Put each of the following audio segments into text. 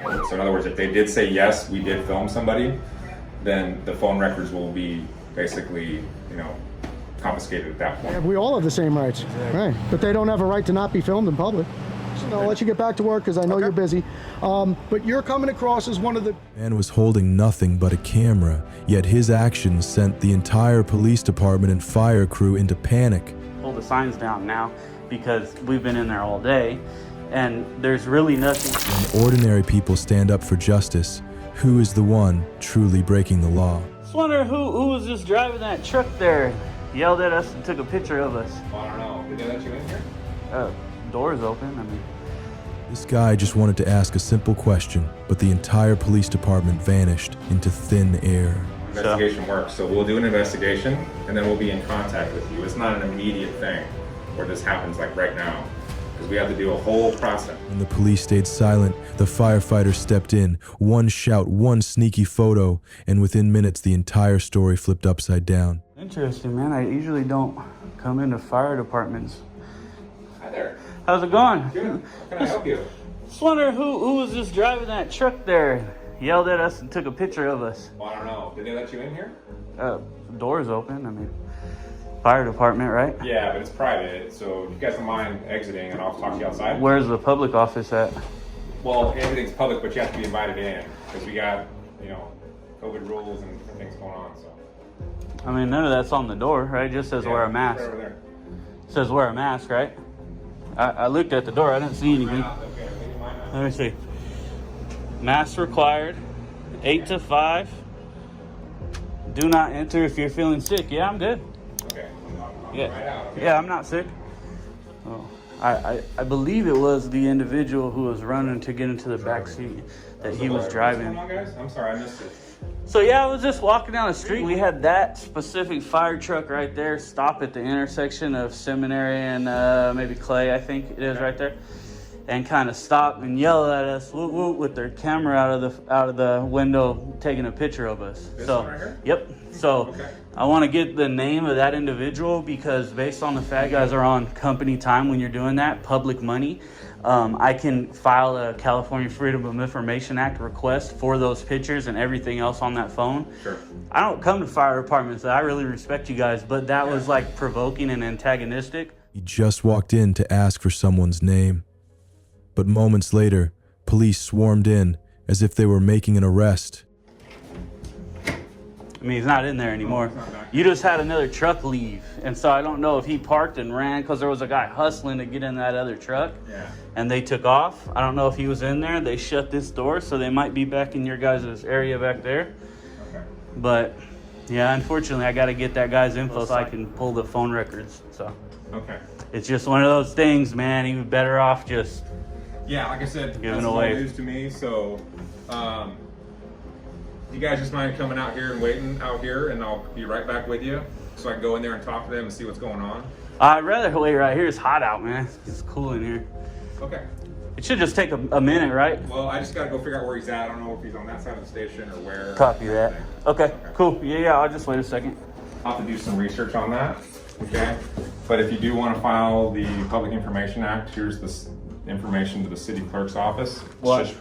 So in other words, if they did say, yes, we did film somebody, then the phone records will be basically, confiscated at that point. Yeah, we all have the same rights, right? But they don't have a right to not be filmed in public. So I'll let you get back to work because I know you're busy. But you're coming across as one of the... Man was holding nothing but a camera, yet his actions sent the entire police department and fire crew into panic. Pull the signs down now because we've been in there all day and there's really nothing. When ordinary people stand up for justice, who is the one truly breaking the law? Just wonder who was just driving that truck there, yelled at us and took a picture of us. Well, I don't know. Did they let you in here? Doors open, I mean. This guy just wanted to ask a simple question, but the entire police department vanished into thin air. Investigation works. So we'll do an investigation and then we'll be in contact with you. It's not an immediate thing where this happens like right now, because we have to do a whole process. When the police stayed silent, the firefighters stepped in. One shout, one sneaky photo, and within minutes the entire story flipped upside down. Interesting, man. I usually don't come into fire departments. Hi there. How's it going? Good. How can I help you? Just wonder who was just driving that truck there, yelled at us and took a picture of us. Well, I don't know. Did they let you in here? Doors open, I mean, fire department, right? Yeah, but it's private, so if you guys don't mind exiting and I'll talk to you outside. Where's the public office at? Well, everything's public, but you have to be invited in because we got, COVID rules and different things going on, so. I mean, none of that's on the door, right? It just says wear a mask. Right over there. It says wear a mask, right? I looked at the door, I didn't see anything. Okay, maybe my mask. Let me see. Mask required, 8 to 5. Do not enter if you're feeling sick. Yeah, I'm good. Okay. Yeah. Right out, okay. Yeah, I'm not sick. Oh, I believe it was the individual who was running to get into the back seat that he was driving. What's going on, guys? I'm sorry, I missed it. So yeah, I was just walking down the street. We had that specific fire truck right there stop at the intersection of Seminary and maybe Clay, I think it is right there, and kind of stop and yell at us whoop, whoop, with their camera out of the window taking a picture of us. This So one right here? yep. So Okay. I want to get the name of that individual because based on the fact you guys are on company time when you're doing that, public money, I can file a California Freedom of Information Act request for those pictures and everything else on that phone. Sure. I don't come to fire departments. I really respect you guys, but that was like provoking and antagonistic. He just walked in to ask for someone's name. But moments later, police swarmed in as if they were making an arrest. I mean, he's not in there anymore. You just had another truck leave. And so I don't know if he parked and ran because there was a guy hustling to get in that other truck. Yeah. And they took off. I don't know if he was in there. They shut this door, so they might be back in your guys' area back there. Okay. But yeah, unfortunately, I got to get that guy's info so I can pull the phone records. So Okay. it's just one of those things, man. He was better off just... Yeah, like I said, Giving that's away. all news to me. So, you guys just mind coming out here and waiting out here, and I'll be right back with you, so I can go in there and talk to them and see what's going on. I'd rather wait right here. It's hot out, man. It's cool in here. Okay. It should just take a minute, right? Well, I just gotta go figure out where he's at. I don't know if he's on that side of the station or where. Copy that. Okay, cool. Yeah, I'll just wait a second. I'll have to do some research on that. Okay. But if you do want to file the Public Information Act, here's this information to the city clerk's office. What? Just-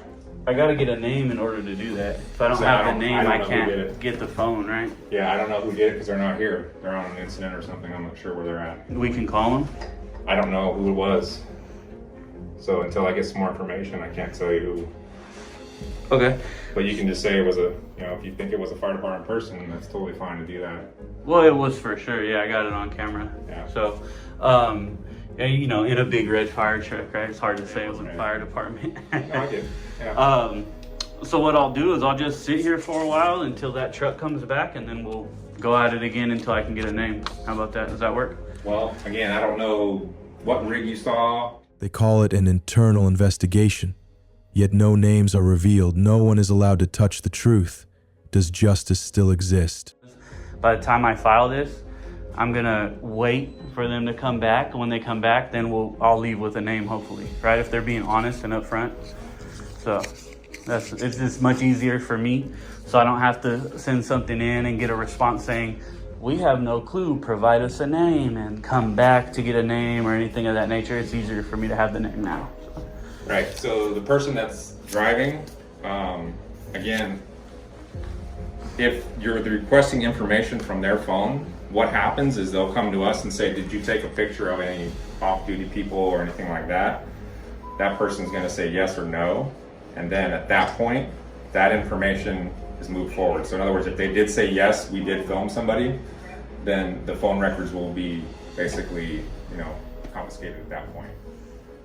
I gotta get a name in order to do that. If I don't So have I the don't- name, I don't I know who did can't it. get the phone, right? Yeah, I don't know who did it because they're not here. They're on an incident or something. I'm not sure where they're at. We can call them. I don't know who it was. So until I get some more information, I can't tell you who. Okay. But you can just say it was a, if you think it was a fire department person, that's totally fine to do that. Well, it was for sure. Yeah, I got it on camera. Yeah. So, and, in a big red fire truck, right? It's hard to say it was a fire department. No, I get it. Yeah. So what I'll do is I'll just sit here for a while until that truck comes back, and then we'll go at it again until I can get a name. How about that? Does that work? Well, again, I don't know what rig you saw. They call it an internal investigation. Yet no names are revealed. No one is allowed to touch the truth. Does justice still exist? By the time I file this, I'm gonna wait for them to come back. When they come back, then I'll leave with a name, hopefully, right? If they're being honest and upfront. So it's just much easier for me, so I don't have to send something in and get a response saying, we have no clue, provide us a name, and come back to get a name or anything of that nature. It's easier for me to have the name now. Right. So the person that's driving Again, if you're requesting information from their phone, what happens is they'll come to us and say, did you take a picture of any off-duty people or anything like that? That person's gonna say yes or no. And then at that point, that information is moved forward. So in other words, if they did say, yes, we did film somebody, then the phone records will be basically, confiscated at that point.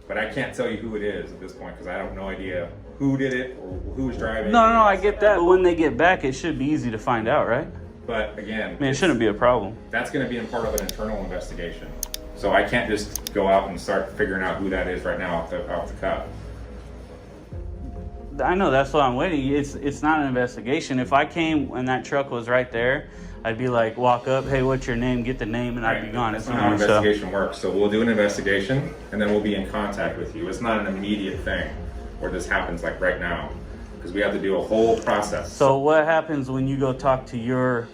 But I can't tell you who it is at this point because I have no idea who did it or who was driving. No, I get that. But when they get back, it should be easy to find out, right? But again, It shouldn't be a problem. That's going to be in part of an internal investigation. So I can't just go out and start figuring out who that is right now off the cuff. I know, that's why I'm waiting. It's not an investigation. If I came and that truck was right there, I'd be like, walk up, hey, what's your name? Get the name, and I'd be gone. That's not how an investigation works. So we'll do an investigation, and then we'll be in contact with you. It's not an immediate thing where this happens like right now, because we have to do a whole process. So what happens when you go talk to your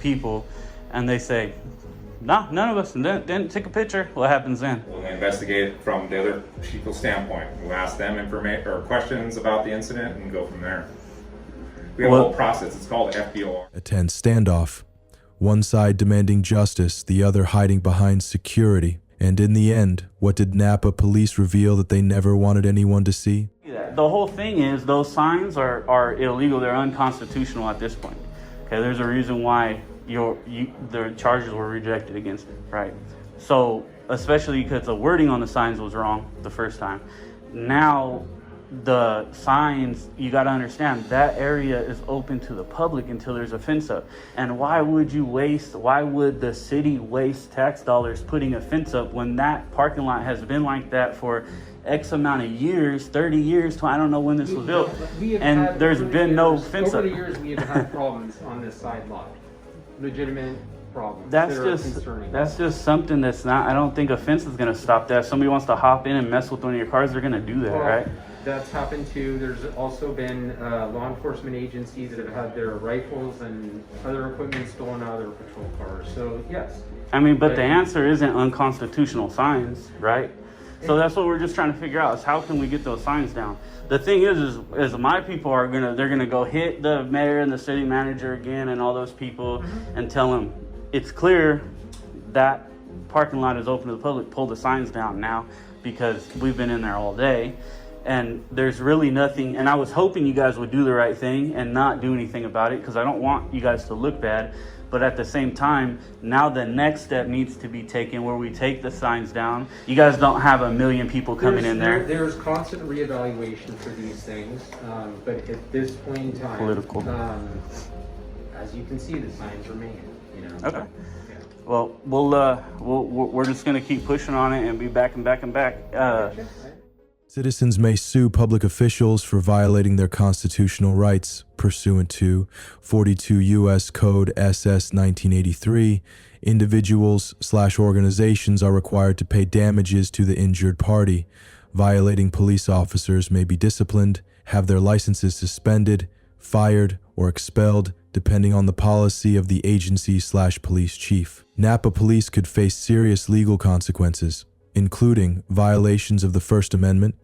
people, and they say, no, none of us didn't take a picture? What happens then? We'll investigate it from the other people's standpoint. We'll ask them information or questions about the incident and go from there. We have a whole process. It's called FBOR. A tense standoff. One side demanding justice, the other hiding behind security. And in the end, what did Napa police reveal that they never wanted anyone to see? The whole thing is those signs are illegal. They're unconstitutional at this point. Okay, there's a reason why the charges were rejected against it, right? So, especially because the wording on the signs was wrong the first time. Now, the signs, you got to understand, that area is open to the public until there's a fence up. And why would the city waste tax dollars putting a fence up when that parking lot has been like that for X amount of years, 30 years, I don't know when this was built, and there's been no fence up. Over the years, we have had problems on this side lot. Legitimate problems. That's just something that's not, I don't think a fence is going to stop that. If somebody wants to hop in and mess with one of your cars, they're going to do that, right? That's happened too. There's also been law enforcement agencies that have had their rifles and other equipment stolen out of their patrol cars. So yes. I mean, but the answer isn't unconstitutional signs, right? So that's what we're just trying to figure out, is how can we get those signs down? The thing is my people they're gonna go hit the mayor and the city manager again and all those people and tell them it's clear that parking lot is open to the public, pull the signs down now because we've been in there all day. And there's really nothing, and I was hoping you guys would do the right thing and not do anything about it because I don't want you guys to look bad. But at the same time, now the next step needs to be taken where we take the signs down. You guys don't have a million people coming in there. There's constant reevaluation for these things, but at this point in time, political. As you can see, the signs remain. Okay. Yeah. Well, we're just gonna keep pushing on it and be back and back and back. Citizens may sue public officials for violating their constitutional rights pursuant to 42 U.S. Code SS 1983. Individuals/organizations are required to pay damages to the injured party. Violating police officers may be disciplined, have their licenses suspended, fired, or expelled, depending on the policy of the agency/police chief. Napa police could face serious legal consequences, including violations of the First Amendment,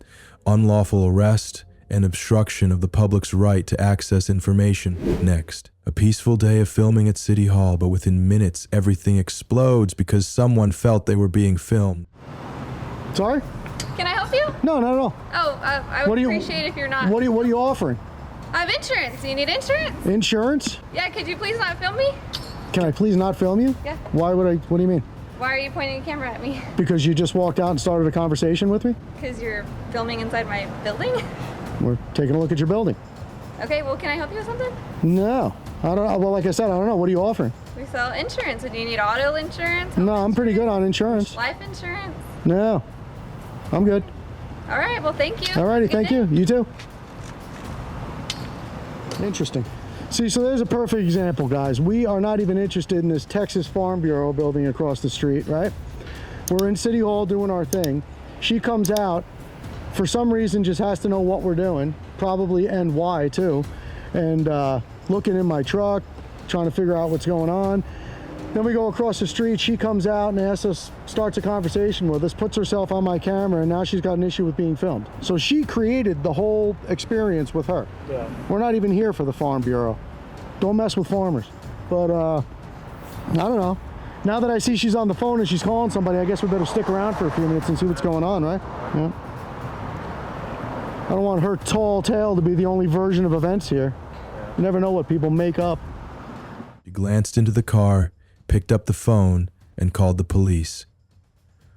unlawful arrest, and obstruction of the public's right to access information. Next, a peaceful day of filming at City Hall, but within minutes, everything explodes because someone felt they were being filmed. Sorry? Can I help you? No, not at all. Oh, I would appreciate if you're not. What are you offering? I have insurance. Do you need insurance? Insurance? Yeah, could you please not film me? Can I please not film you? Yeah. Why would I? What do you mean? Why are you pointing a camera at me? Because you just walked out and started a conversation with me? Because you're filming inside my building? We're taking a look at your building. Okay, well, can I help you with something? No. I don't know. Well, like I said, I don't know. What are you offering? We sell insurance. Do you need auto insurance? No, I'm pretty good on insurance. Life insurance? No. I'm good. All right, well, thank you. All righty, Good thank day. you. You too. Interesting. See, so there's a perfect example, guys. We are not even interested in this Texas Farm Bureau building across the street, right? We're in City Hall doing our thing. She comes out, for some reason just has to know what we're doing, probably and why too, and looking in my truck, trying to figure out what's going on. Then we go across the street. She comes out and asks us, starts a conversation with us, puts herself on my camera, and now she's got an issue with being filmed. So she created the whole experience with her. Yeah. We're not even here for the Farm Bureau. Don't mess with farmers. But I don't know. Now that I see she's on the phone and she's calling somebody, I guess we better stick around for a few minutes and see what's going on, right? Yeah. I don't want her tall tale to be the only version of events here. You never know what people make up. She glanced into the car, picked up the phone, and called the police.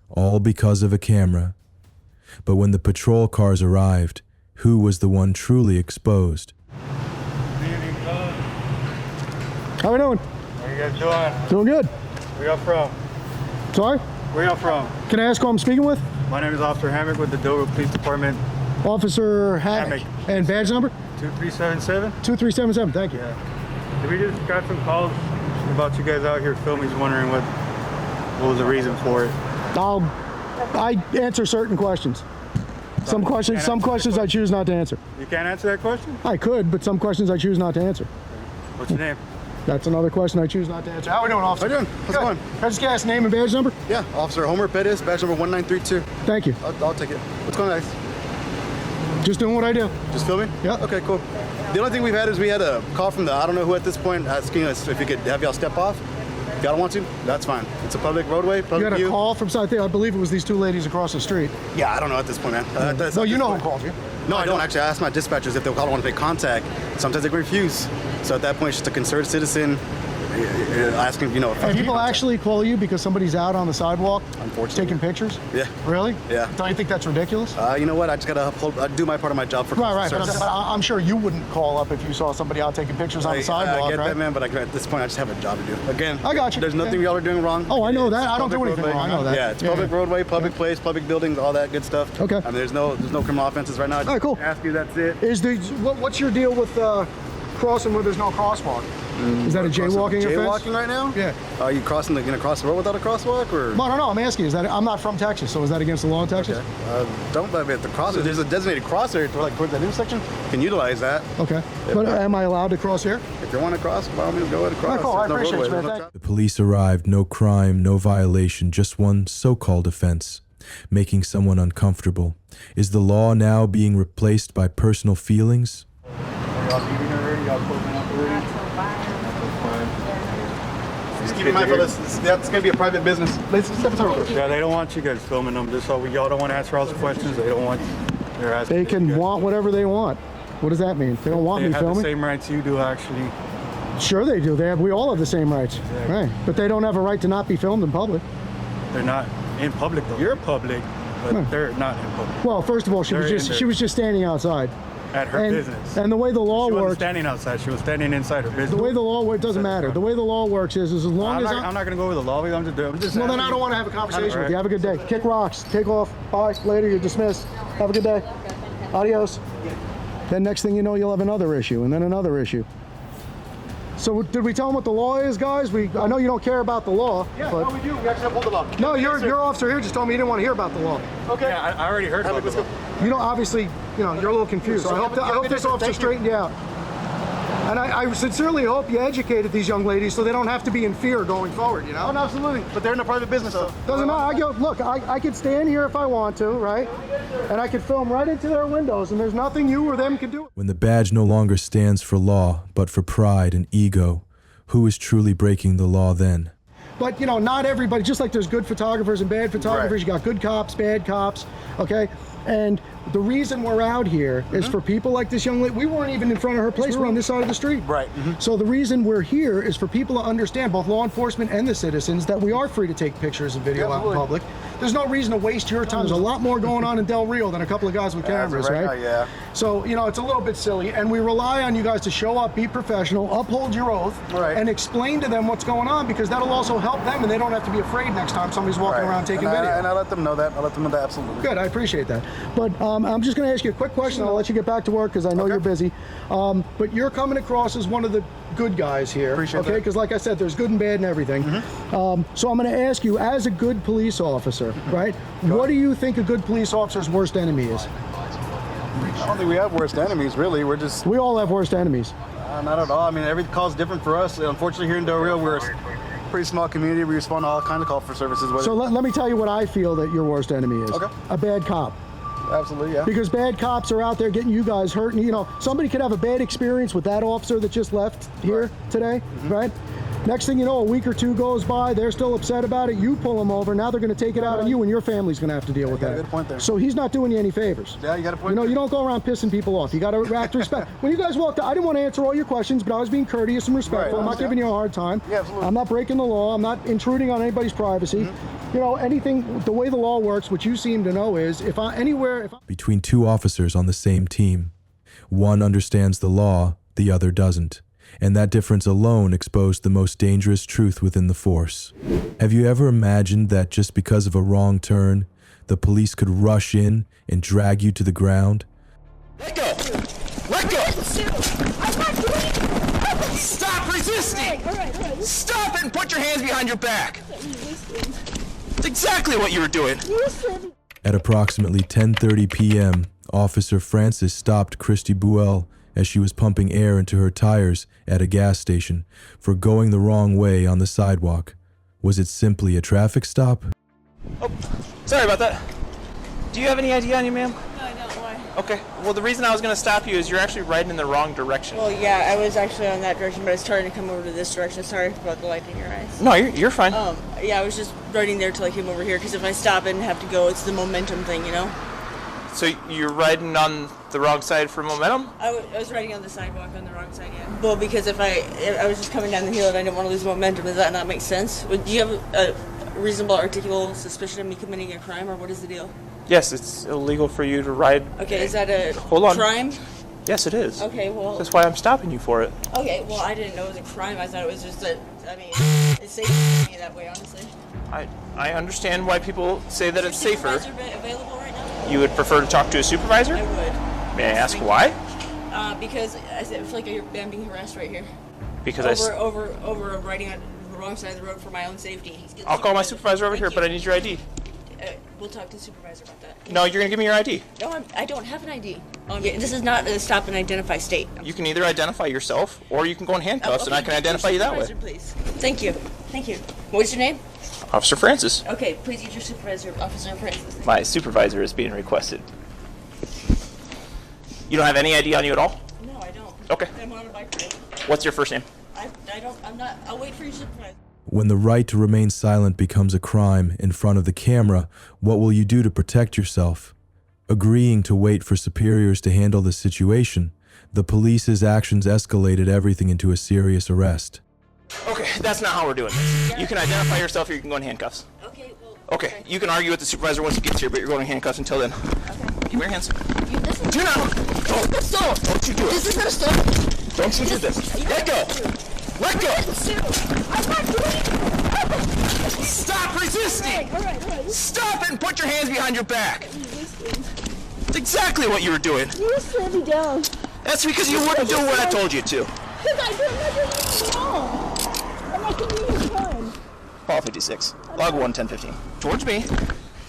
All because of a camera. But when the patrol cars arrived, who was the one truly exposed? How we doing? How you guys doing? Doing good. Where y'all from? Sorry? Where y'all from? Can I ask who I'm speaking with? My name is Officer Hammock with the Dover Police Department. Officer Hammock. Hammock. And badge number? 2377. 2377, thank you. Yeah. We just got some calls about you guys out here filming. Just wondering what was the reason for it. I answer certain questions. Some questions I choose not to answer. You can't answer that question? I could, but some questions I choose not to answer. What's your name? That's another question I choose not to answer. How we doing, officer? How you doing? How's it going? Can I just get name and badge number? Yeah, Officer Homer Pettis, badge number 1932. Thank you. I'll take it. What's going on, guys? Just doing what I do. Just filming? Yeah. Okay, cool. The only thing we've had is we had a call from the I don't know who at this point asking us if we could have y'all step off. If y'all don't want to, that's fine. It's a public roadway, You public got a view. call from something. I believe it was these two ladies across the street. Yeah, I don't know at this point, man. No, you know who called you. No, I don't actually. I asked my dispatchers if they want to make contact. Sometimes they can refuse. So at that point, it's just a concerned citizen asking, you know, if I And can people contact. actually call you because somebody's out on the sidewalk Unfortunately. taking pictures? Yeah. Really? Yeah. Don't you think that's ridiculous? You know what? I just gotta do my part of my job for Right. customer But service. I'm sure you wouldn't call up if you saw somebody out taking pictures on the sidewalk, I get right? that, man, but at this point, I just have a job to do. Again, I got you. There's nothing Yeah. y'all are doing wrong. Oh, I know that. It's I don't do public anything roadway. wrong. I know that. Yeah, it's Yeah, public yeah. roadway, public place, public buildings, all that good stuff. Okay. I mean, there's no criminal offenses right now. All right, cool. Ask you, that's it. What's your deal with crossing where there's no crosswalk? Is that a jaywalking offense? Jaywalking right now? Yeah. Are you gonna cross the road without a crosswalk, or? Well, I don't know. I'm asking. I'm not from Texas, so is that against the law in Texas? Don't let me at the crosser. There's a designated crosser towards that intersection. You can utilize that. Okay. But am I allowed to cross here? If you want to cross, by all means, go ahead and cross. Cool. I There's no appreciate you, roadway. man. There's no Thank The police arrived, no crime, no violation, just one so-called offense, making someone uncomfortable. Is the law now being replaced by personal feelings? Y'all eating already? Y'all closing up already? Just keep in mind, fellas, that's going to be a private business. Let's step aside real quick. Yeah, they don't want you guys filming them. Just so y'all don't want to answer all the questions. They don't want. They're asking. They if you can guys- want whatever they want. What does that mean? They don't want They me have the filming? same rights you do, actually. Sure they do. We all have the same rights. Exactly. Right. But they don't have a right to not be filmed in public. They're not in public though. You're public, but Hmm. they're not in public. Well, first of all, she They're in there. was just standing outside. At her And business. and the way the law She wasn't works, standing outside. She was standing inside her business. the way the law works, it doesn't matter. The way the law works is as long I'm as not going to go over the law with you. I'm just well, then I asking don't you. want to have a conversation with Alright. you. Have a good day. Kick rocks. Take off. Bye. Later. You're dismissed. Have a good day. Adios. Then next thing you know, you'll have another issue, and then another issue. So did we tell them what the law is, guys? I know you don't care about the law. Yeah, but no, we do. We actually uphold the law. no, your officer here just told me you didn't want to hear about the law. Okay. Yeah, I already heard about Let's it. go. You know, obviously, you're a little confused. So I hope this officer straightened you out. And I sincerely hope you educated these young ladies so they don't have to be in fear going forward, you know? Oh, no, absolutely. But they're in a private business, so. Doesn't matter. I could stand here if I want to, right? And I could film right into their windows, and there's nothing you or them can do. When the badge no longer stands for law, but for pride and ego, who is truly breaking the law then? But, not everybody, just like there's good photographers and bad photographers, Right. you got good cops, bad cops, okay? And the reason we're out here is for people like this young lady. We weren't even in front of her place. We're on this side of the street. Right. So the reason we're here is for people to understand, both law enforcement and the citizens, that we are free to take pictures and video out in Absolutely. public. There's no reason to waste your time. There's a lot more going on in Del Rio than a couple of guys with cameras, right right? now, yeah. So, it's a little bit silly, and we rely on you guys to show up, be professional, uphold your oath, Right. and explain to them what's going on, because that'll also help them, and they don't have to be afraid next time somebody's walking around taking and video. And I let them know that. Absolutely. Good, I appreciate that. But I'm just going to ask you a quick question. I'll let you get back to work because I know you're busy. But you're coming across as one of the good guys here. Appreciate okay? that. Because like I said, there's good and bad and everything. So I'm going to ask you, as a good police officer, right? What do you think a good police officer's worst enemy is? I don't think we have worst enemies, really. We're just We all have worst enemies. not at all. I mean, every call's different for us. Unfortunately, here in Del Rio, pretty small community. We respond to all kinds of call for services. Whether So let me tell you what I feel that your worst enemy is. Okay. A bad cop. Absolutely, yeah. Because bad cops are out there getting you guys hurt. And, you know, somebody could have a bad experience with that officer that just left here today, right? Next thing you know, a week or two goes by, they're still upset about it, you pull them over, now they're going to take it out on you, and your family's going to have to deal with got that. a good point there. So he's not doing you any favors. Yeah, you got a point. You know, there. you don't go around pissing people off. You got to act respect. When you guys walked out, I didn't want to answer all your questions, but I was being courteous and respectful. Right, I'm not giving you a hard time. Yeah, absolutely. I'm not breaking the law. I'm not intruding on anybody's privacy. You know, anything, the way the law works, what you seem to know is, Between two officers on the same team, one understands the law, the other doesn't. And that difference alone exposed the most dangerous truth within the force. Have you ever imagined that just because of a wrong turn, the police could rush in and drag you to the ground? Let go! Let go! Stop resisting! Stop it and put your hands behind your back! That's exactly what you were doing! At approximately 10:30 p.m., Officer Francis stopped Christy Buell as she was pumping air into her tires at a gas station for going the wrong way on the sidewalk. Was it simply a traffic stop? Oh, sorry about that. Do you have any ID on you, ma'am? No, I don't. Why? Okay. Well, the reason I was going to stop you is you're actually riding in the wrong direction. Well, yeah, I was actually on that direction, but I was starting to come over to this direction. Sorry about the light in your eyes. No, you're fine. Yeah, I was just riding there till I came over here, because if I stop and have to go, it's the momentum thing, you know? So you're riding on the wrong side for momentum? I was riding on the sidewalk on the wrong side, yeah. Well, because if I was just coming down the hill and I didn't want to lose momentum, does that not make sense? Do you have a reasonable articulable suspicion of me committing a crime, or what is the deal? Yes, it's illegal for you to ride. Okay, is that a Hold on. crime? Yes, it is. Okay, well... That's why I'm stopping you for it. Okay, well, I didn't know it was a crime. I thought it was just a... I mean, it's safer for me that way, honestly. I understand why people say that it's safer. Is your supervisor available right now? You would prefer to talk to a supervisor? I would. May I ask why? Because I feel like I'm being harassed right here. Because over riding on the wrong side of the road for my own safety. I'll call my supervisor over here, but I need your ID. We'll talk to the supervisor about that. No, you're gonna give me your ID. No, I don't have an ID. This is not a stop and identify state. You can either identify yourself, or you can go in handcuffs, and I can identify you that way. Please. Thank you. Thank you. What's your name? Officer Francis. Okay, please use your supervisor, Officer Francis. My supervisor is being requested. You don't have any ID on you at all? No, I don't. Okay. I'm on a bike ride. What's your first name? I'll wait for your supervisor. When the right to remain silent becomes a crime in front of the camera, what will you do to protect yourself? Agreeing to wait for superiors to handle the situation, the police's actions escalated everything into a serious arrest. Okay, that's not how we're doing this. You can identify yourself, or you can go in handcuffs. Okay, well... Okay, you can argue with the supervisor once he gets here, but you're going in handcuffs until then. Okay. Give me your hands. Do not! Don't you do it! This is gonna stop! Don't you do this! Let go! Let go! I'm not doing it! Stop resisting! All right. Stop it and put your hands behind your back! That's exactly what you were doing. You just threw me down. That's because you wouldn't do what I told you to. Because I'm not doing anything wrong. I'm not committing a crime. Paul 56. Log 11015. Towards me.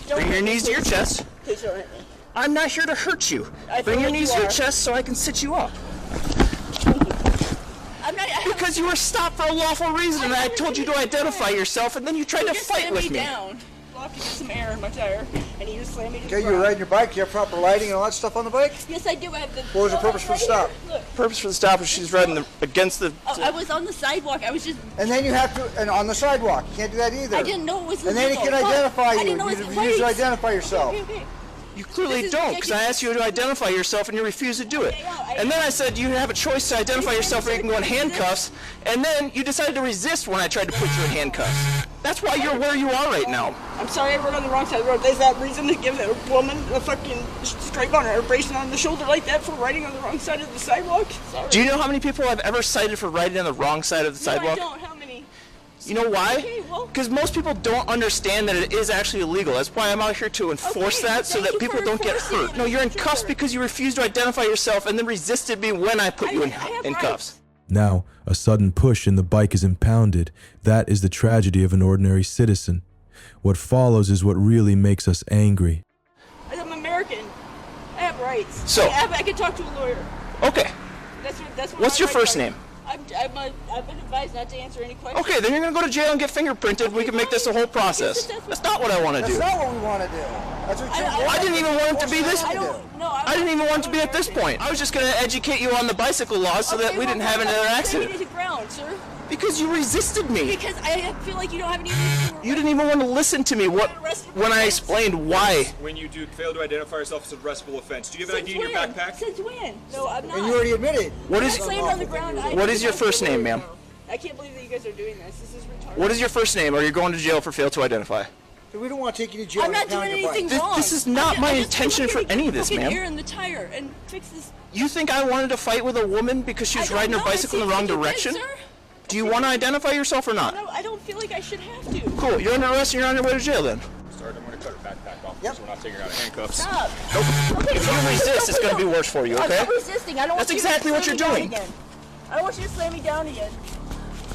Bring your knees to your chest. Please don't hit me. I'm not here to hurt you. Bring your knees to your chest so I can sit you up. I'm not... Because you were stopped for a lawful reason, and I told you to identify yourself, and then you tried to fight with me. Down. I'll have to get some air in my tire, and you just slammed me to the Okay, you're riding your bike, you have proper lighting and all that stuff on the bike? Yes, I do. I have the... What was the purpose for the stop? Purpose for the stop is she's riding against the... I was on the sidewalk. I was just... And then you have to, and on the sidewalk, you can't do that either. I didn't know it was And then he illegal. can identify you. I didn't know You it was... refuse to identify yourself. Okay. You clearly don't, because I asked you to identify yourself and you refused to do it. And then I said you have a choice to identify yourself or you can go in handcuffs, and then you decided to resist when I tried to put you in handcuffs. That's why you're where you are right now. I'm sorry I rode on the wrong side of the road. Is that reason to give a woman a fucking stripe on her, abrasion on the shoulder like that for riding on the wrong side of the sidewalk? Sorry. Do you know how many people I've ever cited for riding on the wrong side of the sidewalk? No, I don't. How many? You know why? Okay, well... Because most people don't understand that it is actually illegal. That's why I'm out here to enforce that so that people don't get hurt. No, you're in cuffs because you refused to identify yourself and then resisted me when I put you in cuffs. Now, a sudden push and the bike is impounded. That is the tragedy of an ordinary citizen. What follows is what really makes us angry. I'm American. I have rights. So... I can talk to a lawyer. Okay. That's what What's your first name? I've been advised not to answer any questions. Okay, then you're gonna go to jail and get fingerprinted. We can make this a whole process. That's not what I want to That's do. not what we want to do. That's what you're I didn't even want it to be this. I I didn't even want it to be at this point. I was just gonna educate you on the bicycle laws so that we didn't have another accident. To the ground, sir. Because you resisted me. Because I feel like you don't have any reason to You didn't even want to listen to me when I explained why. When you do fail to identify yourself as a arrestable offense, do you have an ID in your backpack? Since when? No, I'm not. And you already admitted. What is slammed on the ground. What is your first name, ma'am? I can't believe that you guys are doing this. This is retarded. What is your first name, or you're going to jail for fail to identify? We don't want to take you to jail. I'm not and pound doing your bike. anything wrong. This is not my intention for any of this, ma'am. Air in the tire and fix this. You think I wanted to fight with a woman because she was riding her bicycle in the wrong direction? Do you want to identify yourself or not? I don't feel like I should have to. Cool, you're under arrest and you're on your way to jail then. Sorry, I'm going to cut her backpack off so we're not taking her out of handcuffs. Stop. Nope. If you resist, it's going to be worse for you, okay? I'm not resisting. I don't want That's you exactly to what you're slam me down doing. again. I don't want you to slam me down again.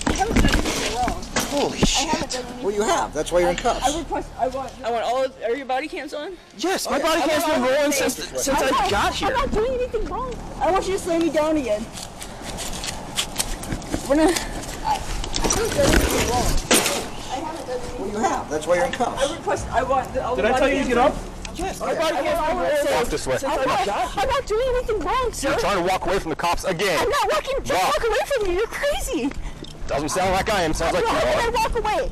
I haven't done anything wrong. Holy I haven't shit. done anything Well, you have. That's why you're in cuffs. I want all of, are your body cams on? Yes, my body cam's been rolling since I got here. I'm not doing anything wrong. I don't want you to slam me down again. We're not, I haven't done anything wrong. I haven't done anything Well, you have. That's why you're in cuffs. I want all the Did I body tell you to cams get on. up? Yes, my body cam's been rolling Walk this way. I'm not doing anything wrong, sir. You're trying to walk away from the cops again. I'm not walking. Just walk away from me. You're crazy. Doesn't sound like I am. Sounds like you How can I are. walk away?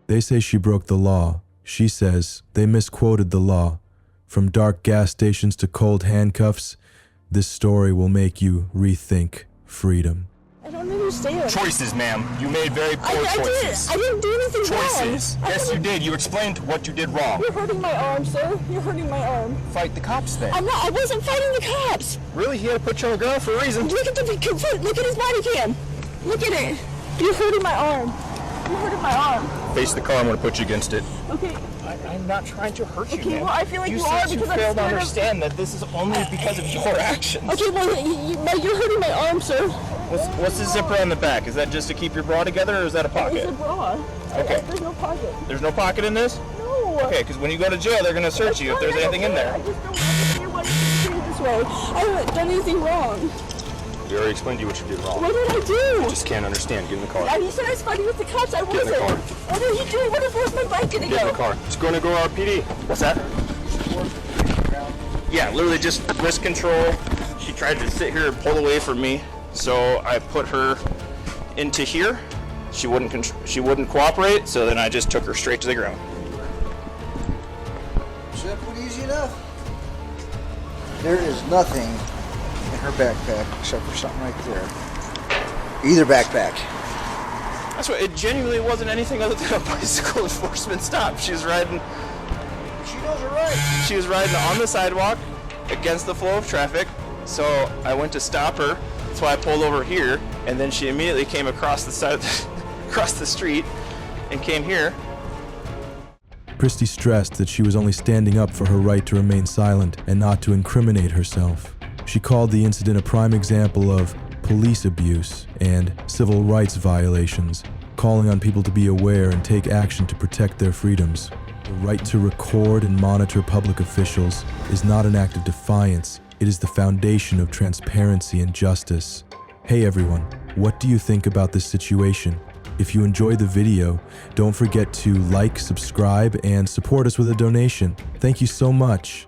They say she broke the law. She says they misquoted the law. From dark gas stations to cold handcuffs, this story will make you rethink freedom. I don't understand. Choices, ma'am. You made very poor choices. I didn't do anything Choices. wrong. Yes, you did. You explained what you did wrong. You're hurting my arm, sir. You're hurting my arm. Fight the cops then. I'm not. I wasn't fighting the cops. Really? He had to put you on the ground for a reason. Look at look at his body cam. Look at it. You're hurting my arm. You're hurting my arm. Face the car. I'm going to put you against it. Okay. I'm not trying to hurt you, Okay, man. well, I feel like you are said because you I'm failed to scared of- understand that this is only because of your actions. Okay, well, you're hurting my arm, sir. What's the zipper on the back? Is that just to keep your bra together, or is that a It's a pocket? bra. Okay. There's no pocket. There's no pocket in this? No. Okay, because when you go to jail, they're going to search you if there's anything in I there. just don't want to hear why you treated this way. I haven't done anything wrong. We already explained to you what you did wrong. What did I do? You just can't understand. Get in the car. You said I was fighting with the cops. I wasn't. in the car. What are you doing? Where's my bike gonna Get in go? the car. It's going to go RPD. What's that? Yeah, literally just wrist control. She tried to sit here and pull away from me, so I put her into here. She wouldn't cooperate, so then I just took her straight to the ground. Simple and easy enough. There is nothing in her backpack except for something right there. Either backpack. That's what, it genuinely wasn't anything other than a bicycle enforcement stop. She was riding She knows her right. She was riding on the sidewalk against the flow of traffic, so I went to stop her. That's why I pulled over here, and then she immediately came across the side, across the street, and came here. Christy stressed that she was only standing up for her right to remain silent and not to incriminate herself. She called the incident a prime example of police abuse and civil rights violations, calling on people to be aware and take action to protect their freedoms. The right to record and monitor public officials is not an act of defiance, it is the foundation of transparency and justice. Hey everyone, what do you think about this situation? If you enjoyed the video, don't forget to like, subscribe, and support us with a donation. Thank you so much.